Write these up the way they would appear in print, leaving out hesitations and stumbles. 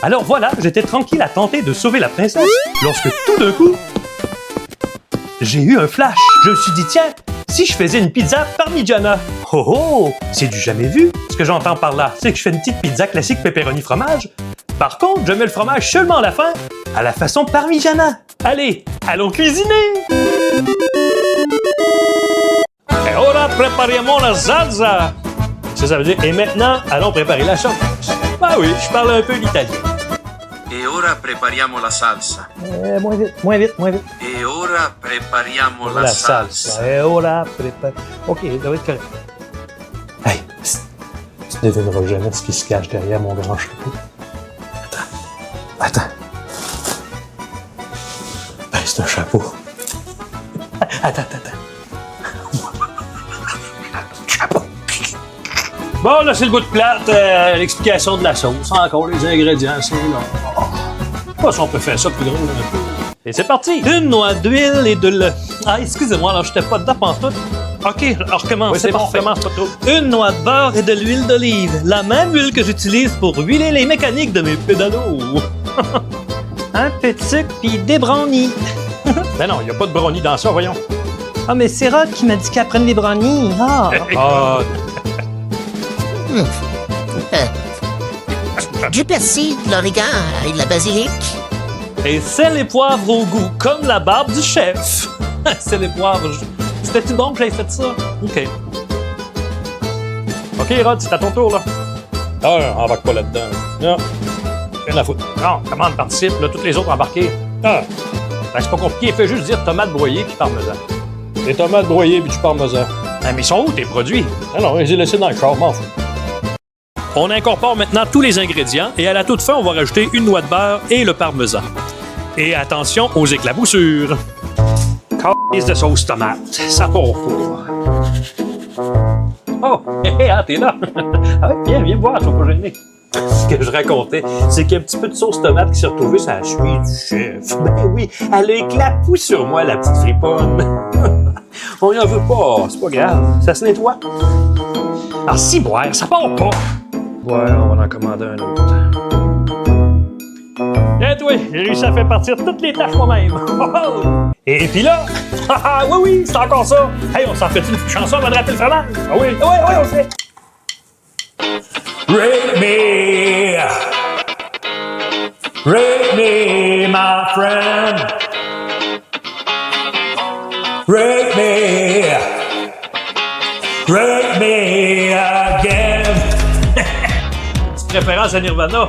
Alors voilà, j'étais tranquille à tenter de sauver la princesse, lorsque tout d'un coup, j'ai eu un flash. Je me suis dit, tiens, si je faisais une pizza parmigiana. Oh oh, c'est du jamais vu. Ce que j'entends par là, c'est que je fais une petite pizza classique pepperoni fromage. Par contre, je mets le fromage seulement à la fin, à la façon parmigiana. Allez, allons cuisiner! Et ora prepariamo la salsa! Ça veut dire, et maintenant, allons préparer la sauce. Ah oui, je parle un peu l'italien. E ora prepariamo la salsa. Moins vite, moins vite, moins vite. E ora prepariamo la salsa. Et ora prepariamo... OK, ça va être correct. Hey, psst, tu devineras jamais ce qui se cache derrière mon grand chapeau. Attends. Ben, c'est un chapeau. Attends. Chapeau. Bon, là, c'est le bout de plate. L'explication de la sauce. Encore les ingrédients, c'est là. Pas si on peut faire ça plus drôle un peu. Et c'est parti! Une noix d'huile et de l'œuf. Ah, excusez-moi, alors j'étais pas dedans pantoute. OK, alors recommence. Oui, c'est bon, recommence pas trop. Une noix de beurre et de l'huile d'olive. La même huile que j'utilise pour huiler les mécaniques de mes pédalos. Un peu de sucre puis des brownies. Ben non, il n'y a pas de brownies dans ça, voyons. Ah, mais c'est Rod qui m'a dit qu'elle prenne des brownies. Ah! Du persil, de l'origan et de la basilic. Et sel et poivre au goût, comme la barbe du chef. Sel et poivre. C'était-tu bon que j'aie fait ça? OK. OK, Rod, c'est à ton tour, là. Ah, on embarque pas là-dedans. Non. Rien à foutre. Non, comment on participe, là, toutes les autres embarquées? Ah. Ben, c'est pas compliqué, fais juste dire tomates broyées puis parmesan. Des tomates broyées puis du parmesan. Ah, mais ils sont où tes produits? Ah non, je les ai laissés dans le char, m'en fous. On incorpore maintenant tous les ingrédients et à la toute fin, on va rajouter une noix de beurre et le parmesan. Et attention aux éclaboussures. Calice de sauce tomate, ça part pas. Oh, t'es là. Ah ouais, viens voir, sois pas gêné. Ce que je racontais, c'est qu'il y a un petit peu de sauce tomate qui s'est retrouvée sur la cheville du chef. Ben oui, elle a éclapoué sur moi, la petite friponne. On y en veut pas, c'est pas grave, ça se nettoie. Ah si, boire, ça part pas. Ouais, on va en commander un autre. Et toi, j'ai réussi à faire partir toutes les tâches moi-même. Et puis là, oui, c'est encore ça. Hey, on s'en fait une chanson avant de rappeler le fromage? Ah oui, on le fait. Rate me, my friend. Rate me again. Petite référence à Nirvana.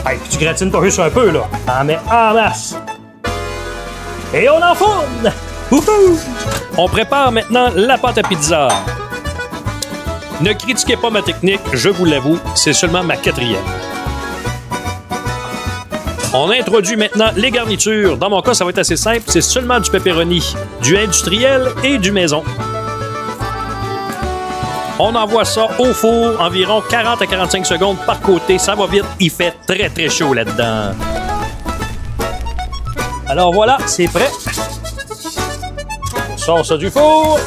Hey, tu gratines ton juste un peu, là. T'en mets en masse. Et on enfourne! Wouhou! On prépare maintenant la pâte à pizza. Ne critiquez pas ma technique, je vous l'avoue, c'est seulement ma 4e. On introduit maintenant les garnitures. Dans mon cas, ça va être assez simple, c'est seulement du pepperoni, du industriel et du maison. On envoie ça au four, environ 40 à 45 secondes par côté. Ça va vite, il fait très très chaud là-dedans. Alors voilà, c'est prêt. On sort ça du four.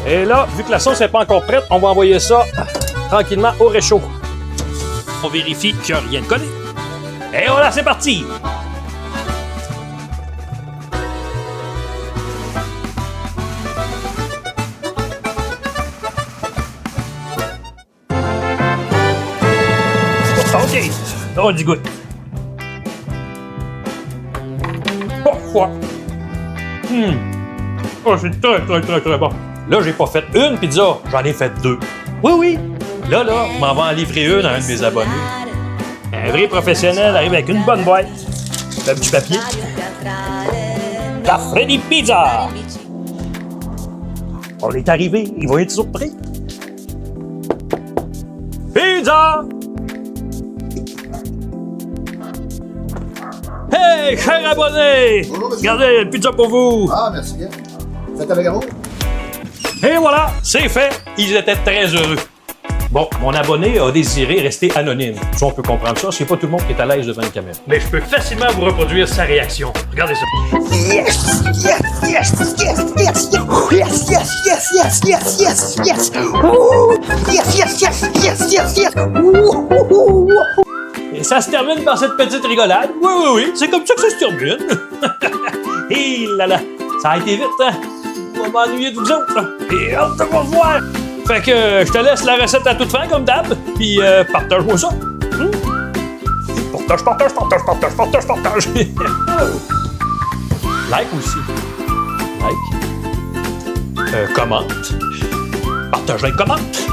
Et là, vu que la sauce n'est pas encore prête, on va envoyer ça tranquillement au réchaud. On vérifie qu'il n'y a rien de collé. Et voilà, c'est parti! OK, on du goût. Parfois. Oh, c'est très bon. Là, j'ai pas fait une pizza, j'en ai fait 2. Oui. Là, je m'en vais en livrer une à un de mes abonnés. Un vrai professionnel arrive avec une bonne boîte, un petit papier. La Freddy Pizza! On est arrivé, il va être surpris. Pizza! Hey, cher abonné! Bonjour, monsieur. Regardez, une pizza pour vous! Ah, merci bien. Faites avec amour. Et voilà, c'est fait! Ils étaient très heureux. Bon, mon abonné a désiré rester anonyme. Ça, on peut comprendre ça. C'est pas tout le monde qui est à l'aise devant une caméra. Mais je peux facilement vous reproduire sa réaction. Regardez ça. Yes, yes, yes, yes, yes, yes, yes, yes, yes, yes, yes, yes. Ouh, yes, yes, yes, yes, yes, yes. Ouh, ouh, ouh. Et ça se termine par cette petite rigolade. Oui, oui, oui. C'est comme ça que ça se termine. Hé là là. Ça a été vite, hein? On va m'ennuyer de vous autres. Et hâte de vous revoir. Fait que je te laisse la recette à toute fin, comme d'hab. Puis partage-moi ça. Partage, partage, partage, partage, partage, partage. Like aussi. Like. Commente. Partage, like, commente.